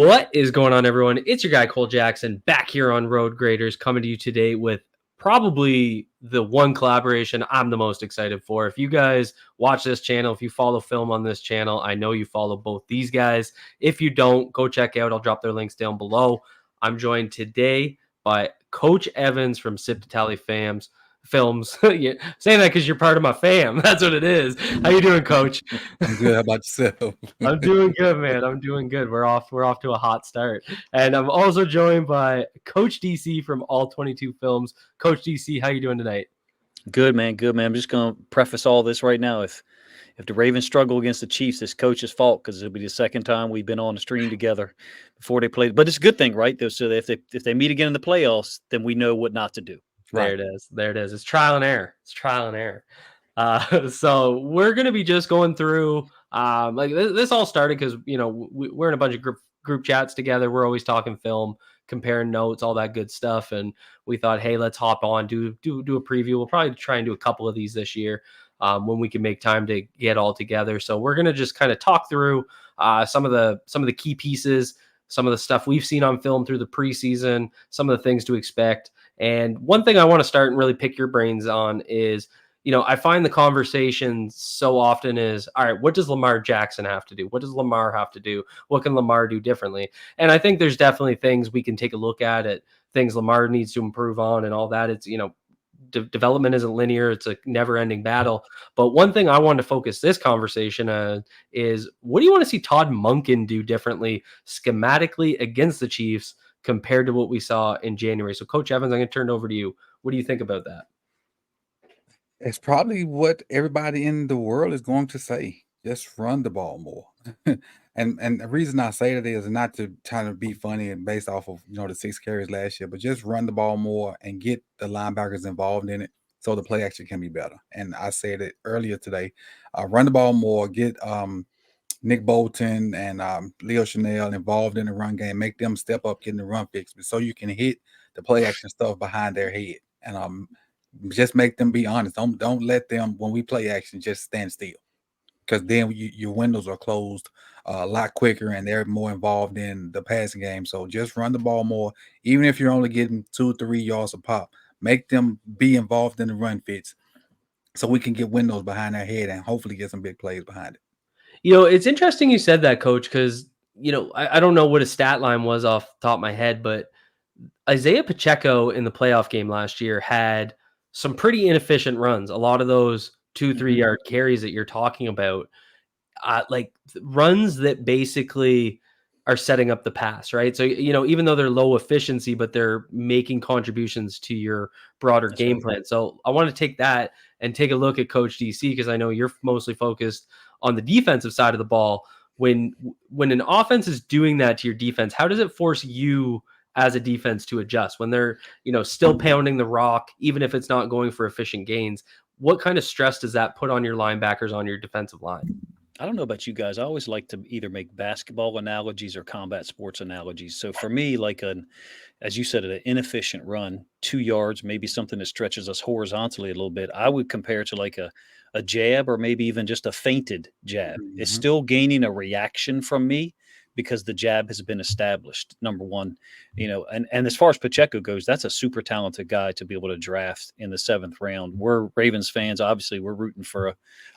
What is going on, everyone? It's your guy, Cole Jackson, back here on Road Graders, coming to you today with probably the one collaboration I'm the most excited for. If you guys watch this channel, if you follow film on this channel, I know you follow both these guys. If you don't, go check out. I'll drop their links down below. I'm joined today by Coach Evans from Sip2Tally Films. Yeah, saying that because you're part of my fam. That's what it is. How you doing, Coach? I'm good. How about yourself? I'm doing good, man. I'm doing good. We're off to a hot start. And I'm also joined by Coach DC from All22 Films. Coach DC, how you doing tonight? Good, man. Good, man. I'm just going to preface all this right now. If the Ravens struggle against the Chiefs, it's Coach's fault because it'll be the second time we've been on the stream together before they played. But it's a good thing, right? So if they meet again in the playoffs, then we know what not to do. Right. There it is. There it is. It's trial and error. So we're going to be just going through like this all started because, we're in a bunch of group chats together. We're always talking film, comparing notes, all that good stuff. And we thought, hey, let's hop on, do a preview. We'll probably try and do a couple of these this year when we can make time to get all together. So we're going to just kind of talk through some of the key pieces, some of the stuff we've seen on film through the preseason, some of the things to expect. And one thing I want to start and really pick your brains on is, I find the conversation so often is, all right, what does Lamar Jackson have to do? What does Lamar have to do? What can Lamar do differently? And I think there's definitely things we can take a look at things Lamar needs to improve on and all that. It's, development isn't linear. It's a never ending battle. But one thing I wanted to focus this conversation on is, what do you want to see Todd Monken do differently schematically against the Chiefs compared to what we saw in January? So Coach Evans, I'm going to turn it over to you. What do you think about that? It's probably what everybody in the world is going to say. Just run the ball more. and the reason I say that is not to try to be funny and based off of the 6 carries last year, but just run the ball more and get the linebackers involved in it so the play action can be better. And I said it earlier today. Run the ball more, get Nick Bolton and Leo Chanel involved in the run game, make them step up, getting the run fix, so you can hit the play action stuff behind their head. And just make them be honest. Don't let them, when we play action, just stand still, because then your windows are closed a lot quicker and they're more involved in the passing game. So just run the ball more, even if you're only getting 2-3 yards a pop. Make them be involved in the run fits so we can get windows behind their head and hopefully get some big plays behind it. It's interesting you said that, Coach, because I don't know what his stat line was off the top of my head, but Isaiah Pacheco in the playoff game last year had some pretty inefficient runs. A lot of those 2-3 yard carries that you're talking about, like runs that basically are setting up the pass, right? So, even though they're low efficiency, but they're making contributions to your broader game plan. So I want to take that and take a look at Coach DC, because I know you're mostly focused on the defensive side of the ball. When an offense is doing that to your defense, how does it force you as a defense to adjust when they're, still pounding the rock, even if it's not going for efficient gains? What kind of stress does that put on your linebackers, on your defensive line? I don't know about you guys. I always like to either make basketball analogies or combat sports analogies. So for me, like as you said, an inefficient run, 2 yards, maybe something that stretches us horizontally a little bit, I would compare to like a jab or maybe even just a feinted jab. It's still gaining a reaction from me because the jab has been established, number one. And as far as Pacheco goes, that's a super talented guy to be able to draft in the 7th round. We're Ravens fans. Obviously, we're rooting for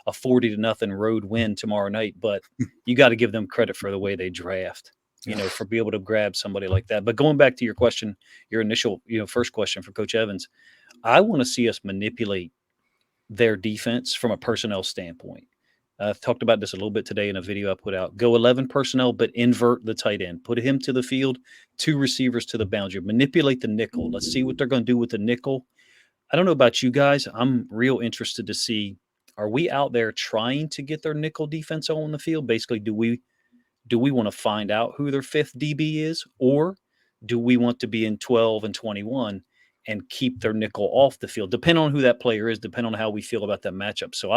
a 40-0 road win tomorrow night, but you got to give them credit for the way they draft, for being able to grab somebody like that. But going back to your question, your initial, first question for Coach Evans, I want to see us manipulate their defense from a personnel standpoint. I've talked about this a little bit today in a video I put out. Go 11 personnel, but invert the tight end. Put him to the field, 2 receivers to the boundary. Manipulate the nickel. Let's see what they're going to do with the nickel. I don't know about you guys. I'm real interested to see, are we out there trying to get their nickel defense on the field? Basically, do we want to find out who their 5th DB is, or do we want to be in 12 and 21 and keep their nickel off the field? Depending on who that player is, depending on how we feel about that matchup. So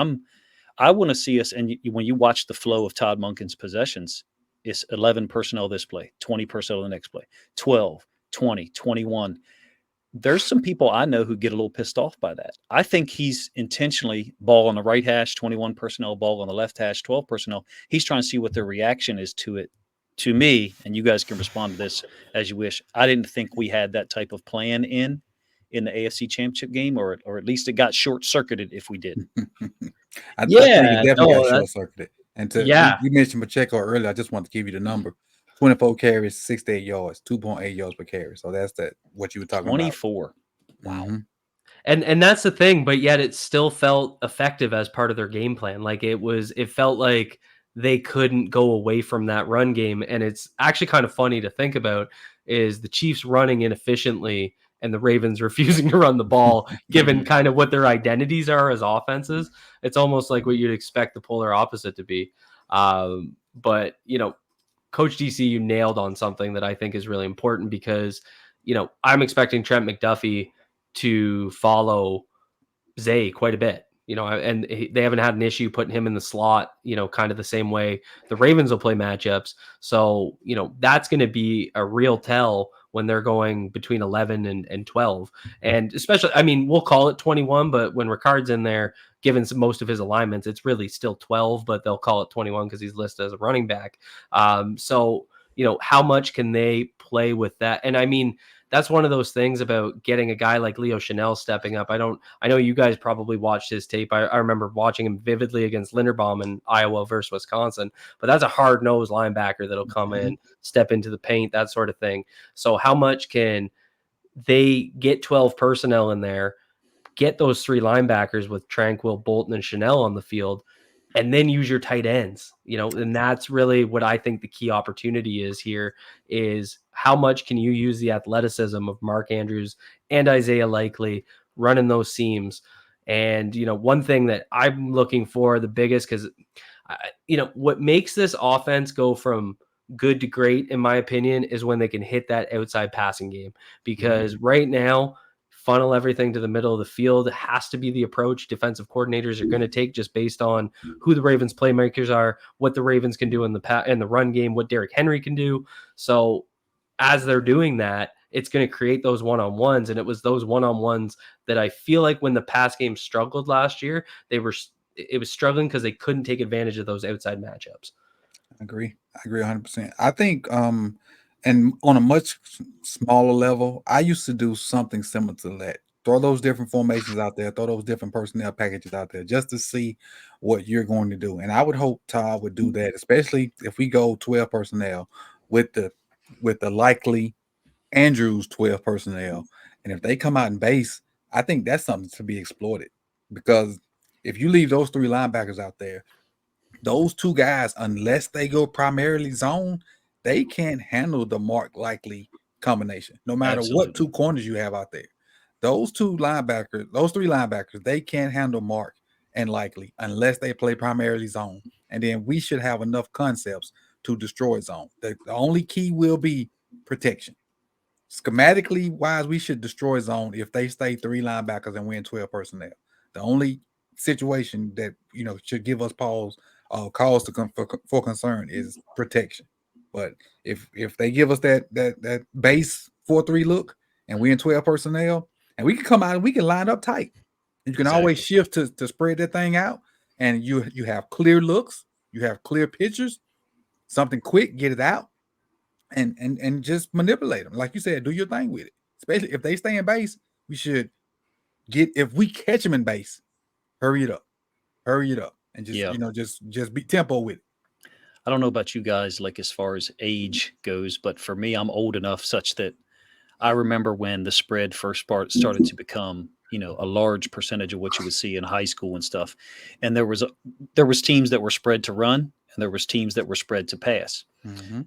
I want to see us, and when you watch the flow of Todd Monken's possessions, it's 11 personnel this play, 20 personnel the next play, 12, 20, 21. There's some people I know who get a little pissed off by that. I think he's intentionally ball on the right hash, 21 personnel, ball on the left hash, 12 personnel. He's trying to see what their reaction is to it to me, and you guys can respond to this as you wish, I didn't think we had that type of plan in the AFC Championship game, or at least it got short circuited if we did. I think it Yeah, definitely got no, short circuited. And yeah, you mentioned Pacheco earlier. I just want to give you the number: 24 carries, 68 yards, 2.8 yards per carry. So that's what you were talking about. 24. Wow. Mm-hmm. and that's the thing, but yet it still felt effective as part of their game plan. Like it felt like they couldn't go away from that run game, and it's actually kind of funny to think about is the Chiefs running inefficiently and the Ravens refusing to run the ball, given kind of what their identities are as offenses. It's almost like what you'd expect the polar opposite to be. But Coach DC, you nailed on something that I think is really important because, I'm expecting Trent McDuffie to follow Zay quite a bit, and they haven't had an issue putting him in the slot, kind of the same way the Ravens will play matchups. So, that's going to be a real tell when they're going between 11 and 12. And especially, I mean, we'll call it 21, but when Ricard's in there, given most of his alignments, it's really still 12, but they'll call it 21 because he's listed as a running back. So, how much can they play with that? And I mean, that's one of those things about getting a guy like Leo Chanel stepping up. I know you guys probably watched his tape. I remember watching him vividly against Linderbaum in Iowa versus Wisconsin, but that's a hard-nosed linebacker that'll come in, step into the paint, that sort of thing. So how much can they get 12 personnel in there, get those three linebackers with Tranquil, Bolton, and Chanel on the field, and then use your tight ends, and that's really what I think the key opportunity is here is how much can you use the athleticism of Mark Andrews and Isaiah Likely running those seams. And, one thing that I'm looking for the biggest, because, what makes this offense go from good to great, in my opinion, is when they can hit that outside passing game, because right now, funnel everything to the middle of the field has to be the approach defensive coordinators are going to take, just based on who the Ravens playmakers are, what the Ravens can do in the run game, what Derrick Henry can do. So as they're doing that, it's going to create those one-on-ones. And it was those one-on-ones that I feel like when the pass game struggled last year, it was struggling because they couldn't take advantage of those outside matchups. I agree 100%. I think and on a much smaller level, I used to do something similar to that. Throw those different formations out there, throw those different personnel packages out there just to see what you're going to do. And I would hope Todd would do that, especially if we go 12 personnel with the Likely Andrews 12 personnel. And if they come out in base, I think that's something to be exploited, because if you leave those three linebackers out there, those two guys, unless they go primarily zone, they can't handle the Mark Likely combination, no matter Absolutely. what two corners you have out there. Those three linebackers, they can't handle Mark and Likely unless they play primarily zone. And then we should have enough concepts to destroy zone. The only key will be protection. Schematically wise, we should destroy zone if they stay three linebackers and win 12 personnel. The only situation that should give us cause for concern is protection. But if they give us that base 4-3 look and we in 12 personnel, and we can come out and we can line up tight. You can always shift to spread that thing out, and you have clear looks, you have clear pictures, something quick, get it out, and just manipulate them. Like you said, do your thing with it. Especially if they stay in base, we should if we catch them in base, hurry it up, and just be tempo with it. I don't know about you guys, like as far as age goes, but for me, I'm old enough such that I remember when the spread first started to become, a large percentage of what you would see in high school and stuff. And there was teams that were spread to run, and there was teams that were spread to pass.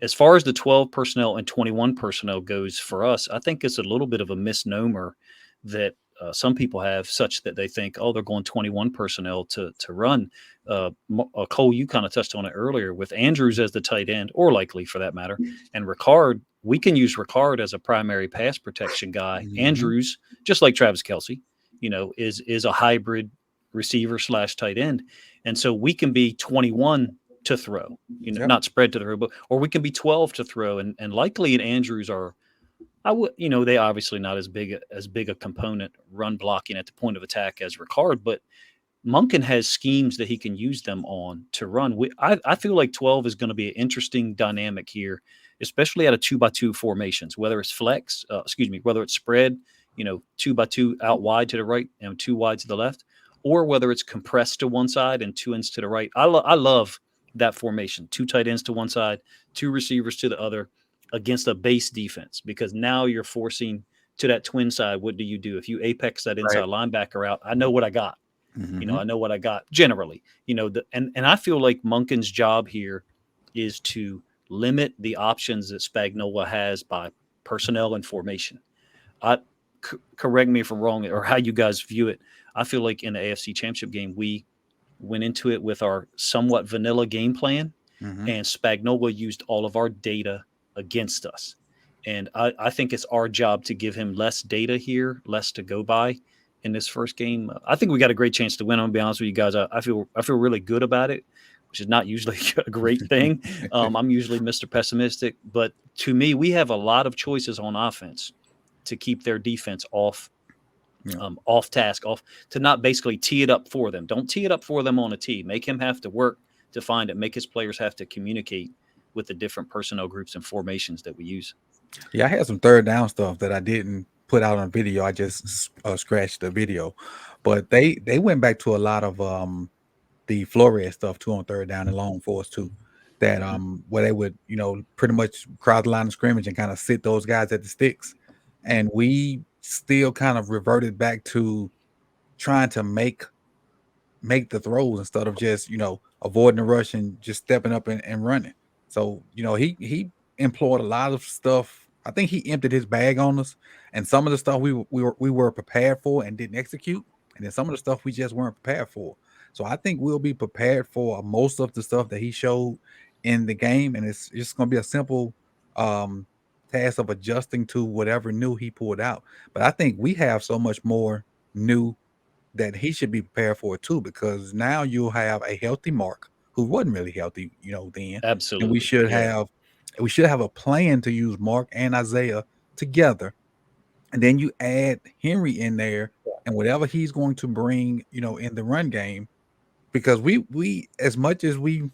As far as the 12 personnel and 21 personnel goes for us, I think it's a little bit of a misnomer that some people have, such that they think, oh, they're going 21 personnel to run. Cole, you kind of touched on it earlier with Andrews as the tight end, or Likely for that matter, and Ricard. We can use Ricard as a primary pass protection guy. Andrews, just like Travis Kelce, is a hybrid receiver / tight end. And so we can be 21 to throw, not spread to throw, or we can be 12 to throw. And Likely and Andrews are, they obviously not as big a component run blocking at the point of attack as Ricard, but Monken has schemes that he can use them on to run. I feel like 12 is going to be an interesting dynamic here, especially out of 2x2 formations, whether it's flex, whether it's spread, 2x2 out wide to the right and 2 wide to the left, or whether it's compressed to one side and 2 ends to the right. I love that formation, 2 tight ends to one side, 2 receivers to the other against a base defense, because now you're forcing to that twin side. What do you do? If you apex that inside linebacker out, I know what I got. I know what I got generally, and I feel like Monken's job here is to limit the options that Spagnuolo has by personnel and formation. Correct me if I'm wrong, or how you guys view it. I feel like in the AFC Championship game, we went into it with our somewhat vanilla game plan, and Spagnuolo used all of our data against us. And I think it's our job to give him less data here, less to go by in this first game. I think we got a great chance to win. I'm gonna be honest with you guys. I feel really good about it, which is not usually a great thing. I'm usually Mr. Pessimistic, but to me, we have a lot of choices on offense to keep their defense off task, to not basically tee it up for them. Don't tee it up for them on a tee. Make him have to work to find it. Make his players have to communicate with the different personnel groups and formations that we use. Yeah, I had some third down stuff that I didn't put out on video. I just scratched the video, but they went back to a lot of the Flores stuff too on third down and long force too. That where they would pretty much crowd the line of scrimmage and kind of sit those guys at the sticks, and we still kind of reverted back to trying to make the throws instead of just avoiding the rush and just stepping up and running. So he employed a lot of stuff. I think he emptied his bag on us, and some of the stuff we were prepared for and didn't execute, and then some of the stuff we just weren't prepared for. So I think we'll be prepared for most of the stuff that he showed in the game, and it's just going to be a simple task of adjusting to whatever new he pulled out. But I think we have so much more new that he should be prepared for it too, because now you'll have a healthy Mark who wasn't really healthy, then. Absolutely. And we should have a plan to use Mark and Isaiah together. And then you add Henry in there and whatever he's going to bring, in the run game, because we as much as we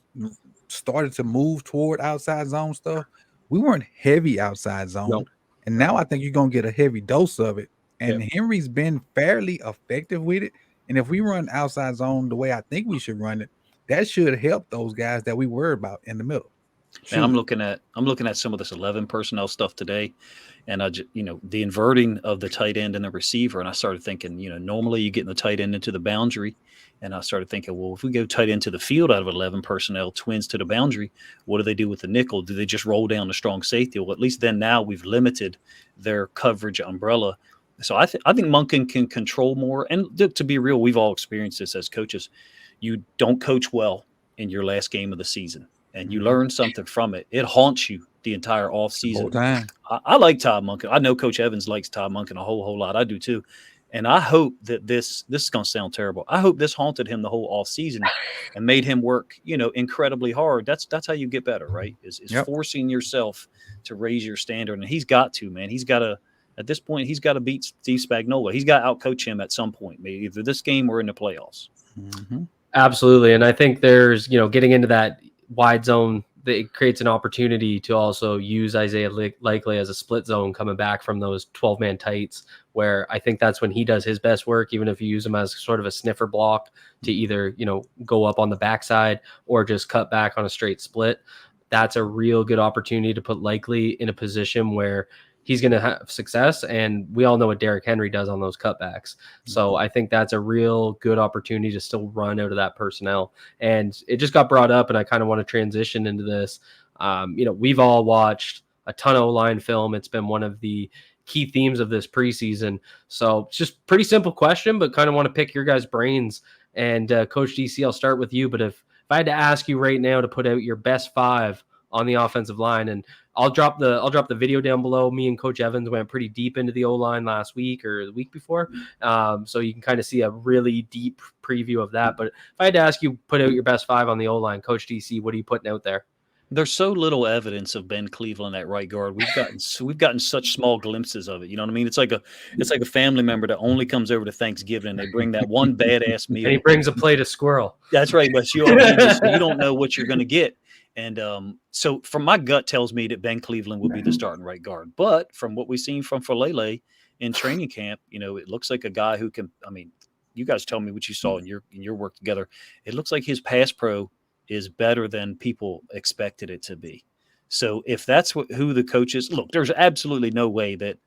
started to move toward outside zone stuff, we weren't heavy outside zone. Nope. And now I think you're going to get a heavy dose of it. And Henry's been fairly effective with it. And if we run outside zone the way I think we should run it, that should help those guys that we worry about in the middle. Man, I'm looking at some of this 11 personnel stuff today, and the inverting of the tight end and the receiver, and I started thinking, normally you get in the tight end into the boundary, and I started thinking, well, if we go tight end to the field out of 11 personnel, twins to the boundary, what do they do with the nickel? Do they just roll down the strong safety? Well, at least then now we've limited their coverage umbrella. So I think Monken can control more. And to be real, we've all experienced this as coaches. You don't coach well in your last game of the season, and you learn something from it. It haunts you the entire offseason. I like Todd Monken. I know Coach Evans likes Todd Monken a whole lot. I do too. And I hope that this is going to sound terrible. I hope this haunted him the whole offseason and made him work, incredibly hard. That's how you get better, right? Is forcing yourself to raise your standard. And he's got to, man. At this point, he's got to beat Steve Spagnuolo. He's got to outcoach him at some point, maybe either this game or in the playoffs. Absolutely. And I think there's, getting into that wide zone, that it creates an opportunity to also use Isaiah Likely as a split zone coming back from those 12-man tights, where I think that's when he does his best work, even if you use him as sort of a sniffer block to either, go up on the backside or just cut back on a straight split. That's a real good opportunity to put Likely in a position where he's going to have success. And we all know what Derrick Henry does on those cutbacks. So I think that's a real good opportunity to still run out of that personnel. And it just got brought up, and I kind of want to transition into this. We've all watched a ton of O-line film. It's been one of the key themes of this preseason. So it's just pretty simple question, but kind of want to pick your guys' brains. And Coach DC, I'll start with you. But if I had to ask you right now to put out your best 5 on the offensive line, and I'll drop the video down below. Me and Coach Evans went pretty deep into the O-line last week or the week before. So you can kind of see a really deep preview of that. But if I had to ask you, put out your best 5 on the O-line, Coach DC, what are you putting out there? There's so little evidence of Ben Cleveland at right guard. We've gotten such small glimpses of it. You know what I mean? It's like a family member that only comes over to Thanksgiving and they bring that one badass And he meal. brings a plate of squirrel. That's right, but you don't know what you're going to get. And so from my gut tells me that Ben Cleveland will be the starting right guard. But from what we've seen from Falele in training camp, it looks like a guy who can. I mean, you guys tell me what you saw in your work together. It looks like his pass pro is better than people expected it to be. So if that's who the coaches look, there's absolutely no way that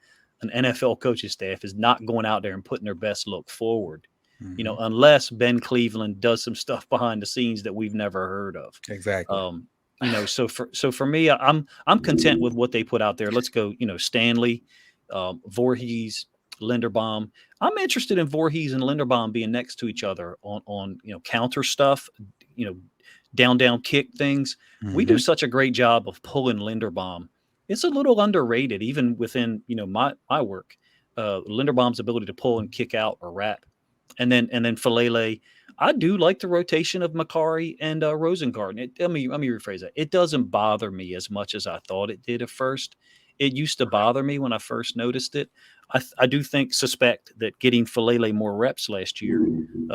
an NFL coaching staff is not going out there and putting their best look forward. Unless Ben Cleveland does some stuff behind the scenes that we've never heard of. Exactly. So for me, I'm content with what they put out there. Let's go, Stanley, Voorhees, Linderbaum. I'm interested in Voorhees and Linderbaum being next to each other on counter stuff, down kick things. We do such a great job of pulling Linderbaum. It's a little underrated, even within my work. Linderbaum's ability to pull and kick out or wrap. And then Falele, I do like the rotation of Macari and Rosengarten. Let me rephrase that. It doesn't bother me as much as I thought it did at first. It used to bother me when I first noticed it. I do suspect that getting Falele more reps last year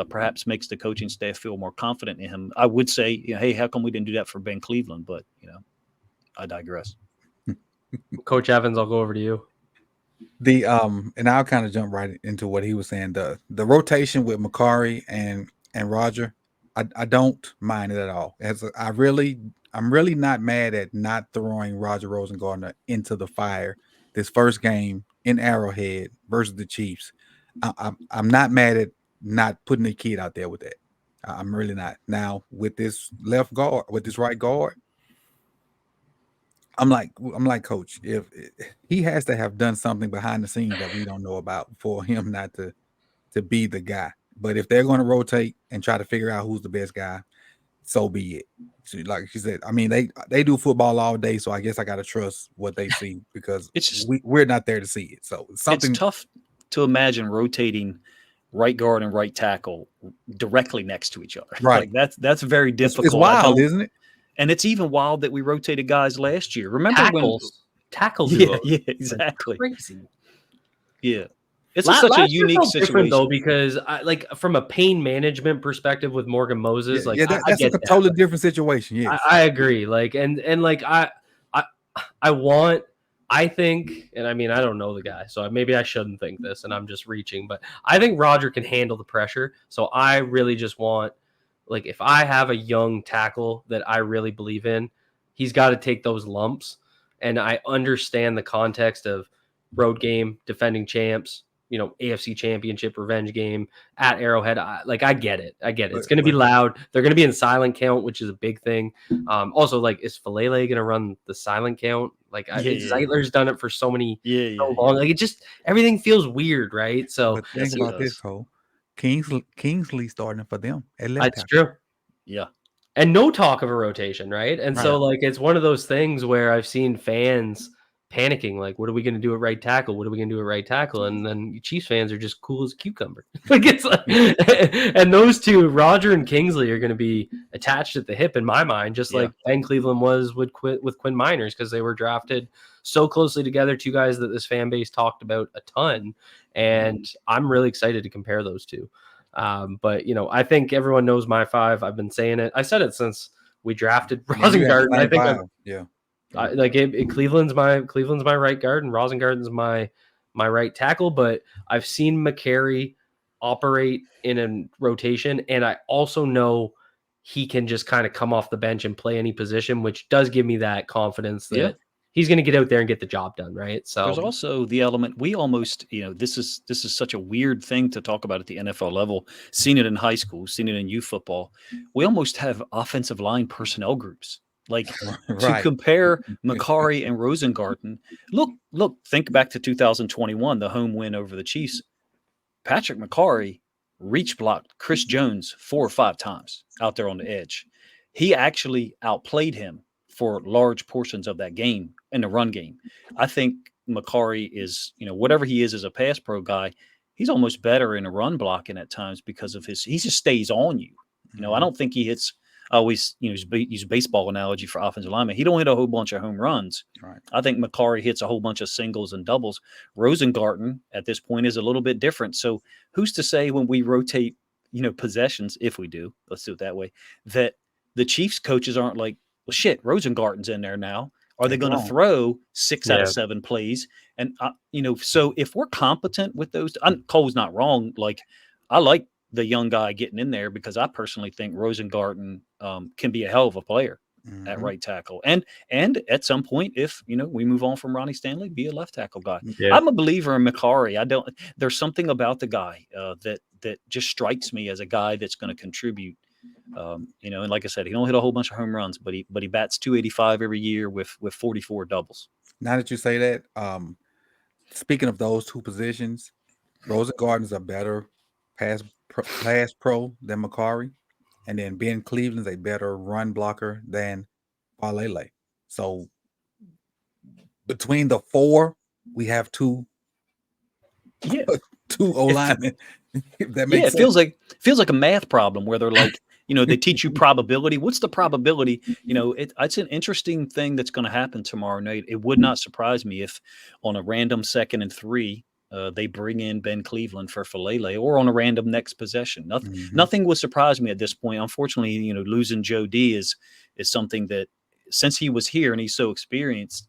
perhaps makes the coaching staff feel more confident in him. I would say, hey, how come we didn't do that for Ben Cleveland? But I digress. Coach Evans, I'll go over to you. And I'll kind of jump right into what he was saying. The rotation with Macari and Roger, I don't mind it at all. I'm really not mad at not throwing Roger Rosengarten into the fire this first game in Arrowhead versus the Chiefs. I'm not mad at not putting the kid out there with that. I'm really not. Now with this left guard, with this right guard, I'm like, Coach, if he has to have done something behind the scenes that we don't know about for him not to be the guy. But if they're going to rotate and try to figure out who's the best guy, so be it. So, like she said, I mean, they do football all day, so I guess I got to trust what they see because we're not there to see it. So it's tough to imagine rotating right guard and right tackle directly next to each other. Right. Like that's very difficult. It's wild, isn't it? And it's even wild that we rotated guys last year. Remember tackles? Yeah, exactly. Crazy. Yeah, it's such a unique situation though, because from a pain management perspective with Morgan Moses, that's a totally different situation. Yes, I agree. I think, and I mean, I don't know the guy, so maybe I shouldn't think this, and I'm just reaching, but I think Roger can handle the pressure. So I really just want. If I have a young tackle that I really believe in, he's got to take those lumps. And I understand the context of road game, defending champs, AFC championship, revenge game at Arrowhead. I get it. It's going to be loud. They're going to be in silent count, which is a big thing. Also, is Falele going to run the silent count? Zeitler's done it for so many so long. It just, everything feels weird, right? So but think about this, Cole. Kingsley starting for them. That's true. Yeah. And no talk of a rotation, right? And so it's one of those things where I've seen fans panicking, what are we going to do at right tackle? What are we going to do at right tackle? And then Chiefs fans are just cool as a cucumber. And those two, Roger and Kingsley, are going to be attached at the hip in my mind, just like Ben Cleveland was with Quinn Miners, because they were drafted so closely together, two guys that this fan base talked about a ton. And I'm really excited to compare those two. But I think everyone knows my five. I've been saying it. I said it since we drafted Rosengarten. I think Cleveland's my right guard and Rosengarten's my right tackle. But I've seen Macari operate in a rotation, and I also know he can just kind of come off the bench and play any position, which does give me that confidence that he's going to get out there and get the job done, right? So there's also the element we almost, this is such a weird thing to talk about at the NFL level. Seen it in high school, seen it in youth football. We almost have offensive line personnel groups. To compare Macari and Rosengarten. Look, think back to 2021, the home win over the Chiefs. Patrick Macari reach blocked Chris Jones 4 or 5 times out there on the edge. He actually outplayed him for large portions of that game in the run game. I think Macari is, whatever he is as a pass pro guy, he's almost better in a run blocking at times because of he just stays on you. I don't think he hits I always use a baseball analogy for offensive lineman. He don't hit a whole bunch of home runs. Right. I think McCarry hits a whole bunch of singles and doubles. Rosengarten at this point is a little bit different. So who's to say when we rotate, possessions, if we do, let's do it that way, that the Chiefs coaches aren't like, well, shit, Rosengarten's in there now. Are they They're going to wrong. throw 6 out of Yeah. 7 plays? And so if we're competent with those, Cole's not wrong. Like, I like the young guy getting in there because I personally think Rosengarten can be a hell of a player at Mhm. right tackle. And at some point, if we move on from Ronnie Stanley, be a left tackle guy. Yeah. I'm a believer in McCarry. There's something about the guy that just strikes me as a guy that's going to contribute. And like I said, he don't hit a whole bunch of home runs, but he bats 285 every year with 44 doubles. Now that you say that, speaking of those two positions, Rosengarten's a better pass pro than McCarry, and then Ben Cleveland's a better run blocker than Palele. So between the four, we have two Yeah. O linemen. If that makes It sense. feels like a math problem where they're like, they teach you probability. What's the probability? It's an interesting thing that's going to happen tomorrow night. It would not surprise me if on a random 2nd and 3, they bring in Ben Cleveland for Falele, or on a random next possession. Nothing would surprise me at this point. Unfortunately, losing Joe D is something that, since he was here and he's so experienced,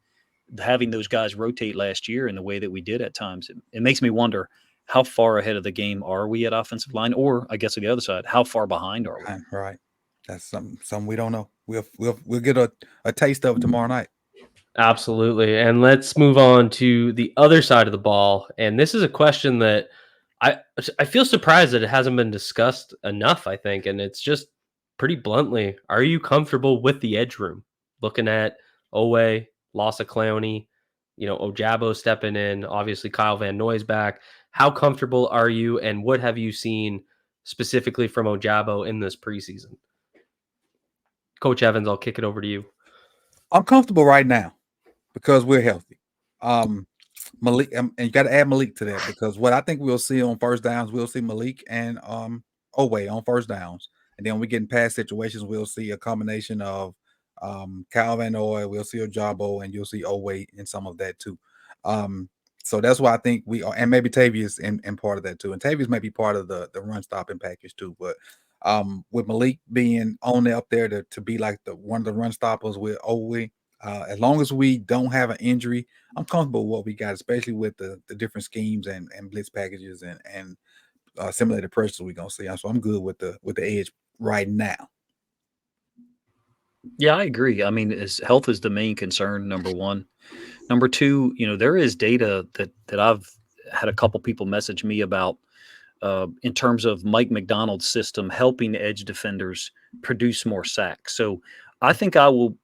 having those guys rotate last year in the way that we did at times, it makes me wonder, how far ahead of the game are we at offensive line? Or I guess on the other side, how far behind are we? Right. That's something we don't know. We'll get a taste of it tomorrow night. Absolutely. And let's move on to the other side of the ball. And this is a question that I feel surprised that it hasn't been discussed enough, I think. And it's just pretty bluntly, are you comfortable with the edge room? Looking at Owe, Lassa Clowney, Ojabo stepping in, obviously Kyle Van Noy's back. How comfortable are you, and what have you seen specifically from Ojabo in this preseason? Coach Evans, I'll kick it over to you. I'm comfortable right now because we're healthy. Malik, and you got to add Malik to that, because what I think we'll see on first downs, we'll see Malik and Owe on first downs, and then when we get in pass situations, we'll see a combination of Kyle Van Noy, we'll see Ojabo, and you'll see Owe in some of that too. So that's why I think we are, and maybe Tavius in part of that too. And Tavius may be part of the run stopping package too. But with Malik being on up there to be like one of the run stoppers with Owe, as long as we don't have an injury, I'm comfortable with what we got, especially with the different schemes and blitz packages and simulated pressures we're gonna see. So I'm good with the edge right now. Yeah, I agree. I mean, health is the main concern, number one. Number two, there is data that I've had a couple people message me about in terms of Mike McDonald's system helping edge defenders produce more sacks. So I think I'll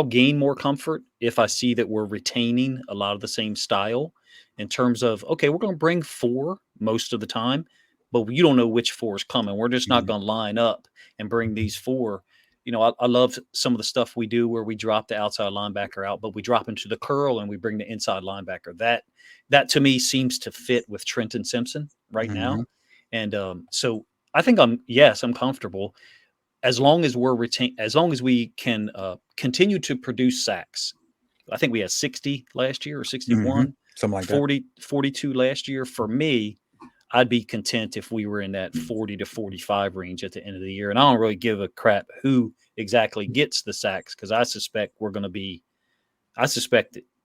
gain more comfort if I see that we're retaining a lot of the same style in terms of, okay, we're going to bring 4 most of the time, but you don't know which 4 is coming. We're just not going to line up and bring these 4. I love some of the stuff we do where we drop the outside linebacker out, but we drop into the curl and we bring the inside linebacker. That to me seems to fit with Trenton Simpson right now. And so I think I'm comfortable as long as as long as we can continue to produce sacks. I think we had 60 last year or 61, something like 40, 42 last year. For me, I'd be content if we were in that 40 to 45 range at the end of the year. And I don't really give a crap who exactly gets the sacks, because I suspect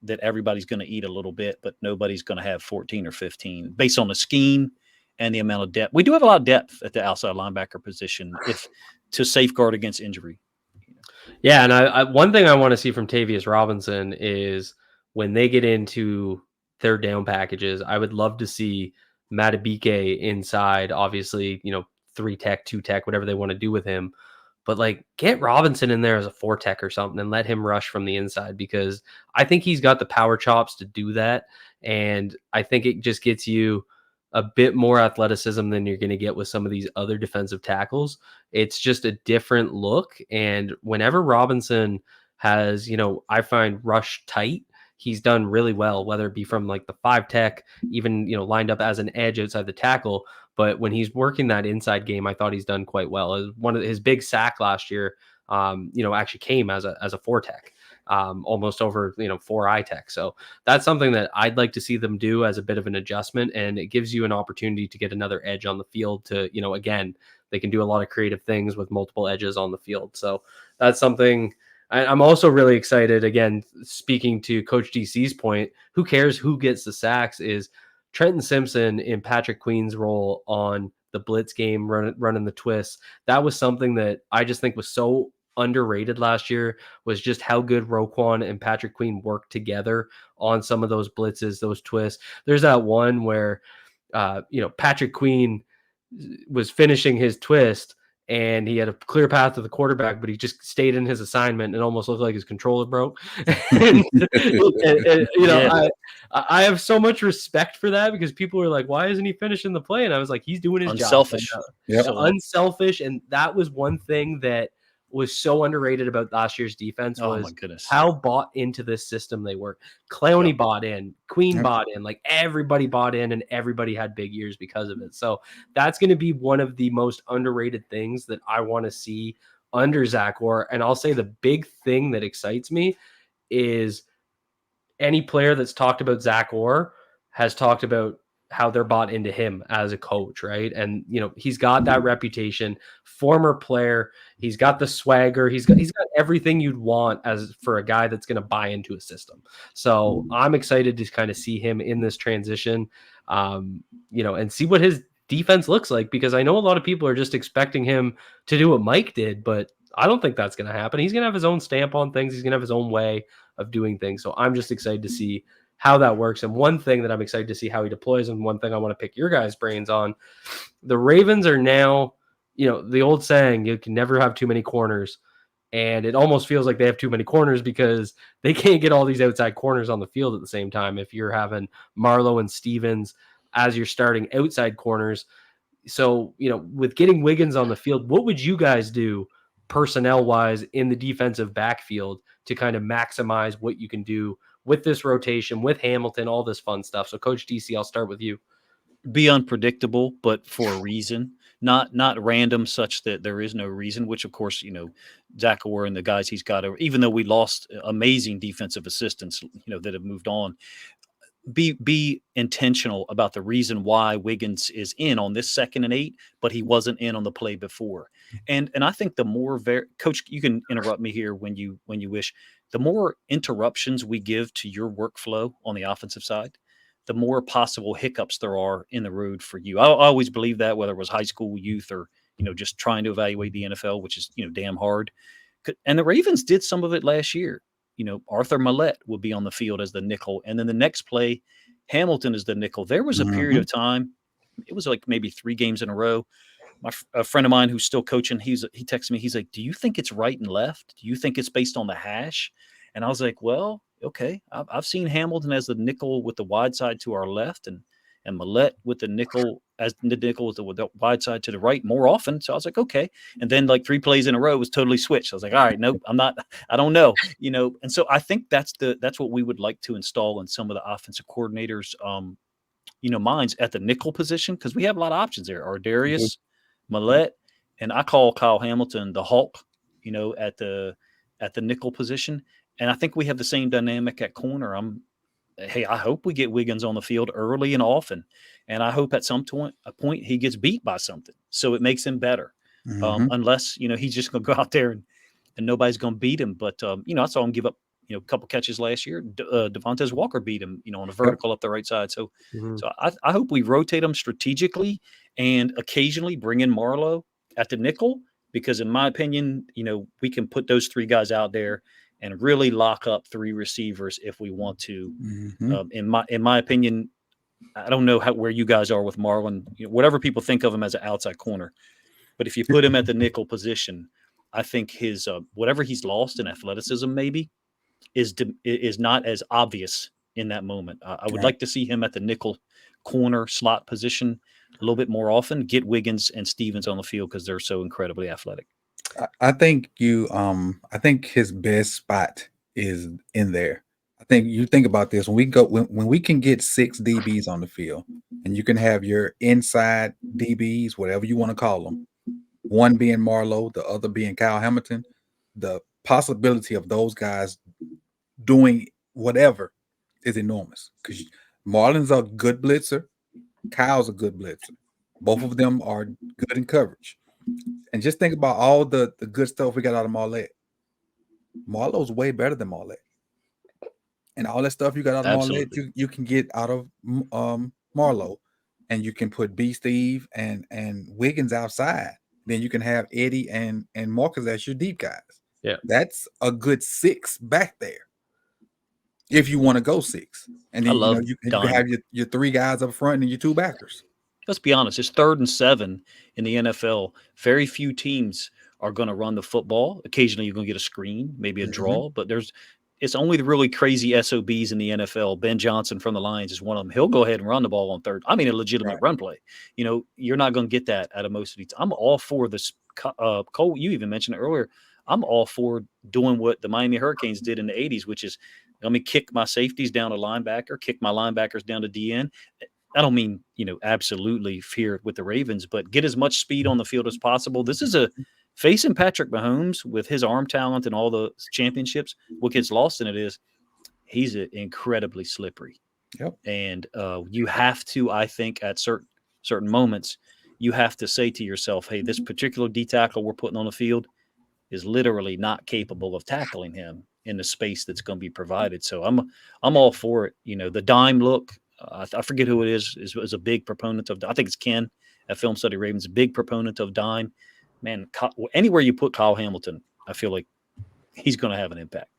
that everybody's going to eat a little bit, but nobody's going to have 14 or 15 based on the scheme and the amount of depth. We do have a lot of depth at the outside linebacker position to safeguard against injury. Yeah, and I one thing I want to see from Tavius Robinson is when they get into third down packages, I would love to see Matabike inside, obviously, 3 tech, 2 tech, whatever they want to do with him. But get Robinson in there as a 4 tech or something and let him rush from the inside, because I think he's got the power chops to do that. And I think it just gets you a bit more athleticism than you're going to get with some of these other defensive tackles. It's just a different look. And whenever Robinson has, I find rush tight, he's done really well, whether it be from like the 5 tech, even, lined up as an edge outside the tackle. But when he's working that inside game, I thought he's done quite well. As one of his big sack last year, actually came as a 4 tech, almost over, 4 tech. So that's something that I'd like to see them do as a bit of an adjustment. And it gives you an opportunity to get another edge on the field to, again, they can do a lot of creative things with multiple edges on the field. So that's something I'm also really excited. Again, speaking to Coach DC's point, who cares who gets the sacks, is Trenton Simpson in Patrick Queen's role on the blitz game, running the twists. That was something that I just think was so underrated last year, was just how good Roquan and Patrick Queen worked together on some of those blitzes, those twists. There's that one where, Patrick Queen was finishing his twist and he had a clear path to the quarterback, but he just stayed in his assignment and almost looked like his controller broke. and, I have so much respect for that, because people were like, why isn't he finishing the play? And I was like, he's doing his unselfish. job. Yep. Unselfish. And that was one thing that was so underrated about last year's defense, was my goodness, how bought into this system they were. Clowney bought in, Queen bought in, like everybody bought in, and everybody had big years because of it. So that's going to be one of the most underrated things that I want to see under Zach Orr. And I'll say the big thing that excites me is any player that's talked about Zach Orr has talked about how they're bought into him as a coach, right? And he's got that reputation, former player, he's got the swagger, he's got everything you'd want as for a guy that's going to buy into a system. So I'm excited to kind of see him in this transition, and see what his defense looks like, because I know a lot of people are just expecting him to do what Mike did, but I don't think that's going to happen. He's going to have his own stamp on things. He's going to have his own way of doing things. So I'm just excited to see how that works. And one thing that I'm excited to see how he deploys, and one thing I want to pick your guys' brains on, the Ravens are now, the old saying, you can never have too many corners. And it almost feels like they have too many corners, because they can't get all these outside corners on the field at the same time. If you're having Marlowe and Stevens as your starting outside corners. So, with getting Wiggins on the field, what would you guys do personnel wise in the defensive backfield to kind of maximize what you can do with this rotation, with Hamilton, all this fun stuff? So Coach DC, I'll start with you. Be unpredictable, but for a reason, not random, such that there is no reason, which of course, Zach Orr and the guys he's got, even though we lost amazing defensive assistants, that have moved on, be intentional about the reason why Wiggins is in on this 2nd and 8, but he wasn't in on the play before. And I think the more Coach, you can interrupt me here when you wish. The more interruptions we give to your workflow on the offensive side, the more possible hiccups there are in the road for you. I always believe that, whether it was high school, youth, or just trying to evaluate the NFL, which is damn hard. And the Ravens did some of it last year. Arthur Millette will be on the field as the nickel, and then the next play, Hamilton is the nickel. There was a period of time, it was like maybe 3 games in a row. A friend of mine who's still coaching, he texted me. He's like, "Do you think it's right and left? Do you think it's based on the hash?" And I was like, "Well, okay. I've seen Hamilton as the nickel with the wide side to our left, and Millette with the nickel as the nickel with the wide side to the right more often." So I was like, okay. And then like 3 plays in a row was totally switched. I was like, all right, nope, I don't know. And so I think that's what we would like to install in some of the offensive coordinators, minds at the nickel position, because we have a lot of options there. Ardarius, Millette, and I call Kyle Hamilton the Hulk, at the nickel position. And I think we have the same dynamic at corner. I hope we get Wiggins on the field early and often. And I hope at some point he gets beat by something, so it makes him better. Unless, he's just going to go out there and nobody's going to beat him. But, I saw him give up, a couple catches last year. Devontae Walker beat him, on a vertical up the right side. So, so I hope we rotate them strategically and occasionally bring in Marlowe at the nickel, because in my opinion, we can put those 3 guys out there and really lock up 3 receivers if we want to. In my opinion, I don't know where you guys are with Marlon, whatever people think of him as an outside corner, but if you put him at the nickel position, I think his whatever he's lost in athleticism maybe is not as obvious in that moment. I would like to see him at the nickel corner slot position a little bit more often, get Wiggins and Stevens on the field because they're so incredibly athletic. I think I think his best spot is in there. I think you think about this when we can get 6 DBs on the field, and you can have your inside DBs, whatever you want to call them, one being Marlowe, the other being Kyle Hamilton. The possibility of those guys doing whatever is enormous because Marlon's a good blitzer, Kyle's a good blitzer. Both of them are good in coverage. And just think about all the good stuff we got out of Marlette. Marlowe's way better than Marlette. And all that stuff you got out of Marlette, you can get out of Marlowe. And you can put B. Steve and Wiggins outside. Then you can have Eddie and Marcus as your deep guys. Yeah. That's a good 6 back there. If you want to go 6. And then you can have your 3 guys up front and your 2 backers. Let's be honest, it's 3rd and 7 in the NFL. Very few teams are going to run the football. Occasionally you're going to get a screen, maybe a draw, but it's only the really crazy SOBs in the NFL. Ben Johnson from the Lions is one of them. He'll go ahead and run the ball on 3rd. I mean, a legitimate run play. You're not going to get that out of most of these. I'm all for this. Cole, you even mentioned it earlier. I'm all for doing what the Miami Hurricanes did in the 80s, which is let me kick my safeties down to linebacker, kick my linebackers down to DN. I don't mean, absolutely fear with the Ravens, but get as much speed on the field as possible. This is facing Patrick Mahomes with his arm talent and all the championships. What gets lost in it is he's incredibly slippery. Yep. And you have to, I think, at certain moments, you have to say to yourself, hey, this particular D tackle we're putting on the field is literally not capable of tackling him in the space that's going to be provided. So I'm all for it. The dime look, I forget who it is a big proponent of. I think it's Ken at Film Study Ravens, a big proponent of dime. Man, anywhere you put Kyle Hamilton, I feel like he's going to have an impact.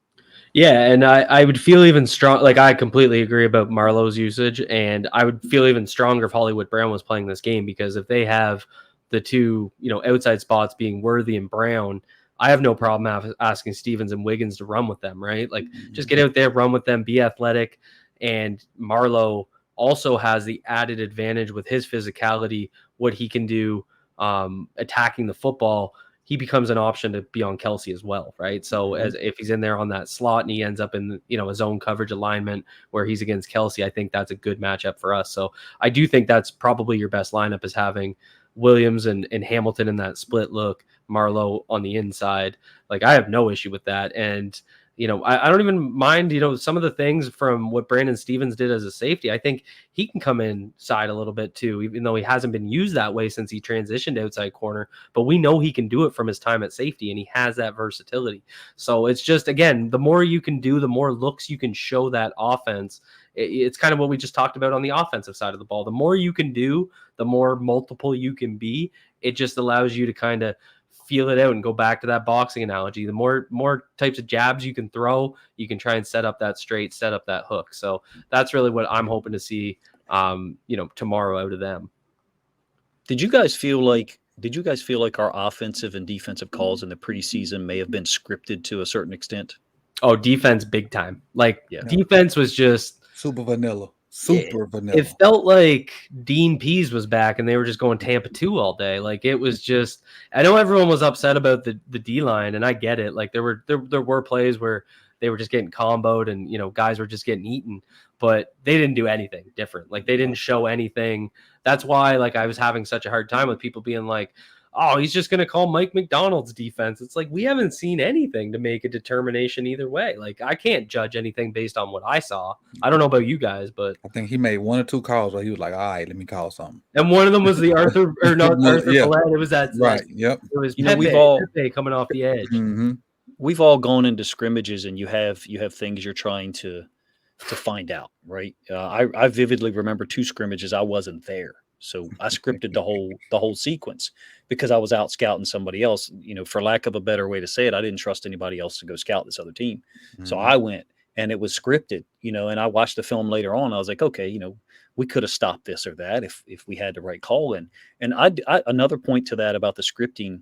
Yeah, and I would feel even strong. Like, I completely agree about Marlowe's usage, and I would feel even stronger if Hollywood Brown was playing this game, because if they have the 2, outside spots being Worthy and Brown, I have no problem asking Stevens and Wiggins to run with them, right? Like, just get out there, run with them, be athletic. And Marlowe also has the added advantage with his physicality, what he can do attacking the football. He becomes an option to be on Kelsey as well, right? So as if he's in there on that slot and he ends up in his own coverage alignment where he's against Kelsey, I think that's a good matchup for us. So I do think that's probably your best lineup, is having Williams and Hamilton in that split look, Marlowe on the inside. Like, I have no issue with that. And I don't even mind, some of the things from what Brandon Stevens did as a safety. I think he can come inside a little bit too, even though he hasn't been used that way since he transitioned outside corner. But we know he can do it from his time at safety, and he has that versatility. So it's just, again, the more you can do, the more looks you can show that offense. It's kind of what we just talked about on the offensive side of the ball. The more you can do, the more multiple you can be. It just allows you to kind of feel it out and go back to that boxing analogy. The more types of jabs you can throw, you can try and set up that straight, set up that hook. So that's really what I'm hoping to see, tomorrow out of them. Did you guys feel like our offensive and defensive calls in the preseason may have been scripted to a certain extent? Oh, defense, big time. Like, defense was just super vanilla. Vanilla. It felt like Dean Pease was back and they were just going Tampa 2 all day. Like, it was just, I know everyone was upset about the D line, and I get it. Like, there were plays where they were just getting comboed and, guys were just getting eaten, but they didn't do anything different. Like, they didn't show anything. That's why, like, I was having such a hard time with people being like, oh, he's just going to call Mike McDonald's defense. It's like, we haven't seen anything to make a determination either way. Like, I can't judge anything based on what I saw. I don't know about you guys, but I think he made 1 or 2 calls where he was like, all right, let me call something. And one of them was the Arthur Billette. It was that. Right. Yep. It was Pepe coming off the edge. Mm-hmm. We've all gone into scrimmages, and you have things you're trying to find out, right? I vividly remember 2 scrimmages. I wasn't there. So I scripted the whole sequence because I was out scouting somebody else. For lack of a better way to say it, I didn't trust anybody else to go scout this other team. Mm-hmm. So I went, and it was scripted, and I watched the film later on. I was like, okay, we could have stopped this or that if we had the right call in. And I another point to that about the scripting,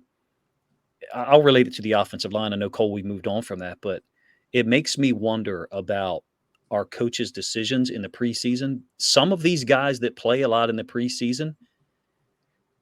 I'll relate it to the offensive line. I know, Cole, we moved on from that, but it makes me wonder about our coaches' decisions in the preseason. Some of these guys that play a lot in the preseason,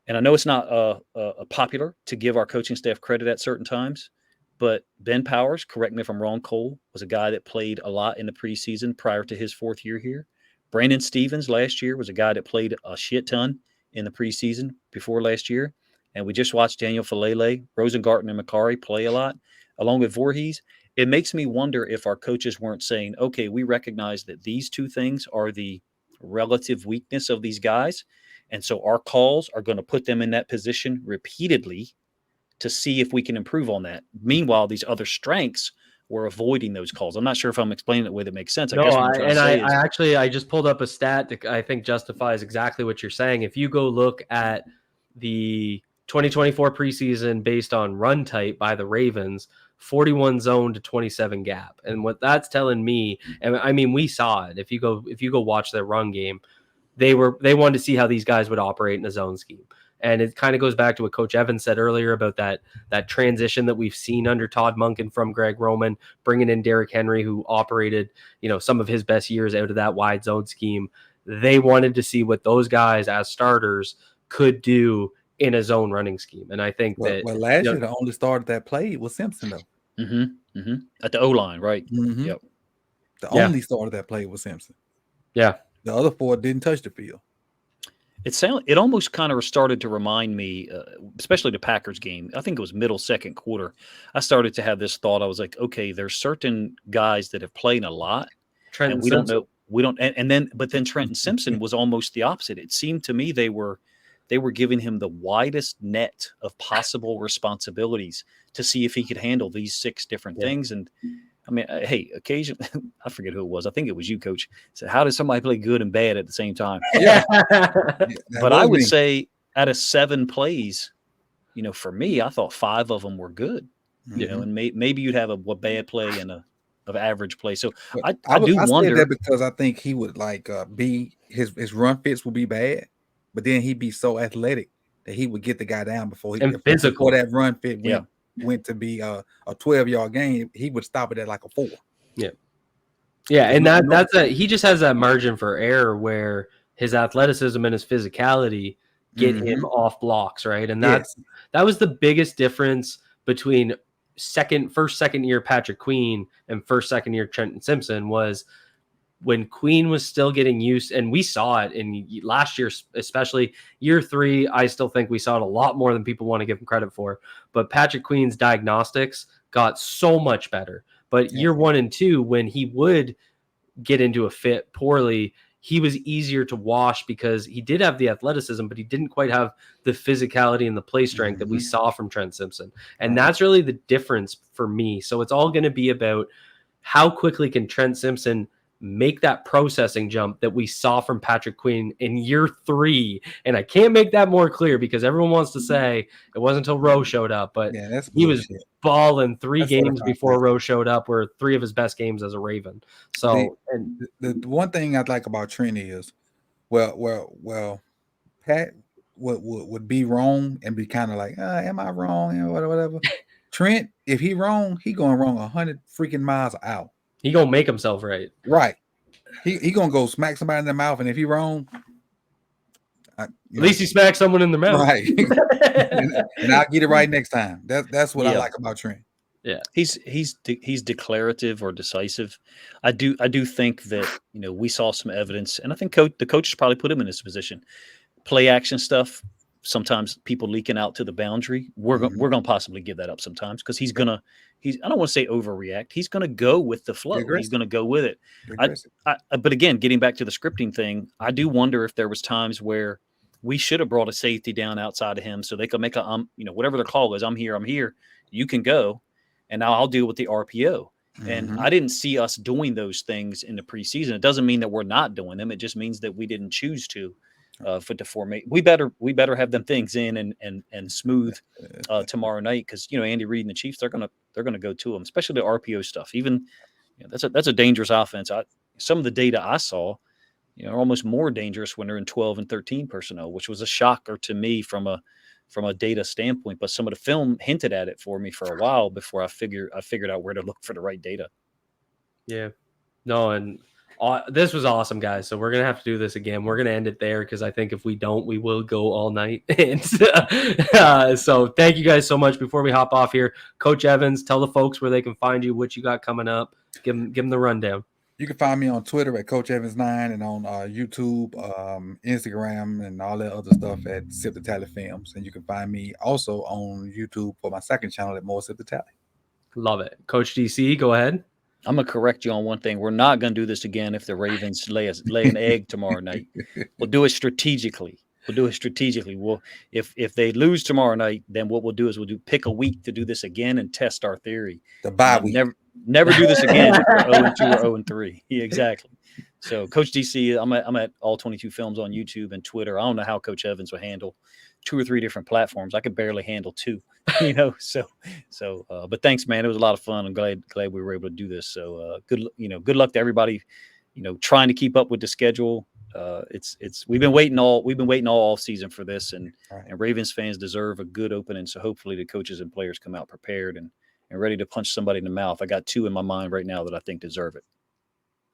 and I know it's not popular to give our coaching staff credit at certain times, But Ben Powers, correct me if I'm wrong, Cole, was a guy that played a lot in the preseason prior to his 4th year here. Brandon Stevens last year was a guy that played a shit ton in the preseason before last year. And we just watched Daniel Falele, Rosengarten, and Macari play a lot, along with Voorhees. It makes me wonder if our coaches weren't saying, okay, we recognize that these 2 things are the relative weakness of these guys. And so our calls are going to put them in that position repeatedly to see if we can improve on that. Meanwhile, these other strengths, we're avoiding those calls. I'm not sure if I'm explaining it in a way that makes sense. I No, guess what I'm trying to say is, I actually I just pulled up a stat that I think justifies exactly what you're saying. If you go look at the 2024 preseason based on run type by the Ravens, 41 zone to 27 gap. And what that's telling me, and I mean we saw it. If you go watch their run game, they wanted to see how these guys would operate in a zone scheme. And it kind of goes back to what Coach Evans said earlier about that transition that we've seen under Todd Monken from Greg Roman, bringing in Derrick Henry, who operated, some of his best years out of that wide zone scheme. They wanted to see what those guys as starters could do in a zone running scheme. And I think Well, that last year the only starter that played was Simpson, though. At the O-line, right? Yep. The only starter that played was Simpson. Yeah. The other 4 didn't touch the field. It almost kind of started to remind me, especially the Packers game. I think it was middle second quarter. I started to have this thought. I was like, okay, there's certain guys that have played a lot, and we don't know. We don't, but then Trenton Simpson was almost the opposite. It seemed to me they were giving him the widest net of possible responsibilities to see if he could handle these 6 different things. And I mean, hey, occasionally, I forget who it was. I think it was you, Coach. Said, how does somebody play good and bad at the same time? Yeah. But I would say out of 7 plays, for me, I thought 5 of them were good. And maybe you'd have a bad play and of average play. So I do wonder that because I think he would be his run fits would be bad, but then he'd be so athletic that he would get the guy down before before that run fit went to be a 12-yard game. He would stop it at like a 4. Yeah, and he just has that margin for error where his athleticism and his physicality get him off blocks, right? And that was the biggest difference between first, second year Patrick Queen and first, second year Trenton Simpson was when Queen was still getting used, and we saw it in last year, especially year 3. I still think we saw it a lot more than people want to give him credit for. But Patrick Queen's diagnostics got so much better. But year 1 and 2, when he would get into a fit poorly, he was easier to wash because he did have the athleticism, but he didn't quite have the physicality and the play strength that we saw from Trent Simpson. And that's really the difference for me. So it's all going to be about how quickly can Trent Simpson make that processing jump that we saw from Patrick Queen in year 3. And I can't make that more clear because everyone wants to say it wasn't until Rowe showed up, but he was balling 3 games before Rowe showed up, were 3 of his best games as a Raven. So the one thing I'd like about Trent is, well, Pat would be wrong and be kind of like, am I wrong? Whatever. Trent, if he wrong, he going wrong 100 freaking miles out. He gonna make himself right. Right. He gonna go smack somebody in the mouth, and if he wrong, at least he smacked someone in the mouth. Right. and I'll get it right next time. That's what I like about Trent. Yeah, he's declarative or decisive. I do think that we saw some evidence, and I think the coaches probably put him in this position. Play action stuff. Sometimes people leaking out to the boundary. We're gonna possibly give that up sometimes because I don't want to say overreact. He's gonna go with the flow. He's gonna go with it. But again, getting back to the scripting thing, I do wonder if there was times where we should have brought a safety down outside of him so they could make whatever their call is. I'm here. You can go, and now I'll deal with the RPO. And I didn't see us doing those things in the preseason. It doesn't mean that we're not doing them. It just means that we didn't choose to. For the formate, we better have them things in and smooth tomorrow night because Andy Reid and the Chiefs they're gonna go to them, especially the RPO stuff. Even that's a dangerous offense. Some of the data I saw, are almost more dangerous when they're in 12 and 13 personnel, which was a shocker to me from a data standpoint. But some of the film hinted at it for me for a while before I figured out where to look for the right data. Yeah, no, and This was awesome, guys. So we're gonna have to do this again. We're gonna end it there because I think if we don't, we will go all night. And so thank you guys so much. Before we hop off here, Coach Evans, tell the folks where they can find you, what you got coming up. Give them the rundown. You can find me on Twitter at Coach Evans9 and on YouTube, Instagram, and all that other stuff at Sip2Tally Films. And you can find me also on YouTube for my second channel at more Sip2Tally. Love it. Coach DC, go ahead. I'm gonna correct you on one thing. We're not gonna do this again if the Ravens lay an egg tomorrow night. We'll do it strategically. We'll if they lose tomorrow night, then what we'll do is we'll pick a week to do this again and test our theory. The bye week. Never do this again if we're 0-2 or 0-3. Yeah, exactly. So Coach DC, I'm at All22 Films on YouTube and Twitter. I don't know how Coach Evans would handle 2 or 3 different platforms. I could barely handle 2, but thanks, man. It was a lot of fun. I'm glad we were able to do this. So good luck to everybody, trying to keep up with the schedule. We've been waiting all off season for this, and Ravens fans deserve a good opening. So hopefully the coaches and players come out prepared and ready to punch somebody in the mouth. I got 2 in my mind right now that I think deserve it.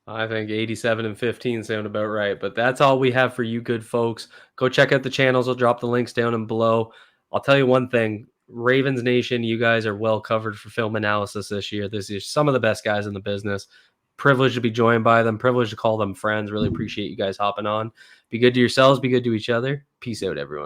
I think 87-15 sound about right, but that's all we have for you good folks. Go check out the channels. I'll drop the links down and below. I'll tell you one thing, Ravens Nation, you guys are well covered for film analysis this year. This is some of the best guys in the business. Privileged to be joined by them, privileged to call them friends. Really appreciate you guys hopping on. Be good to yourselves, be good to each other. Peace out, everyone.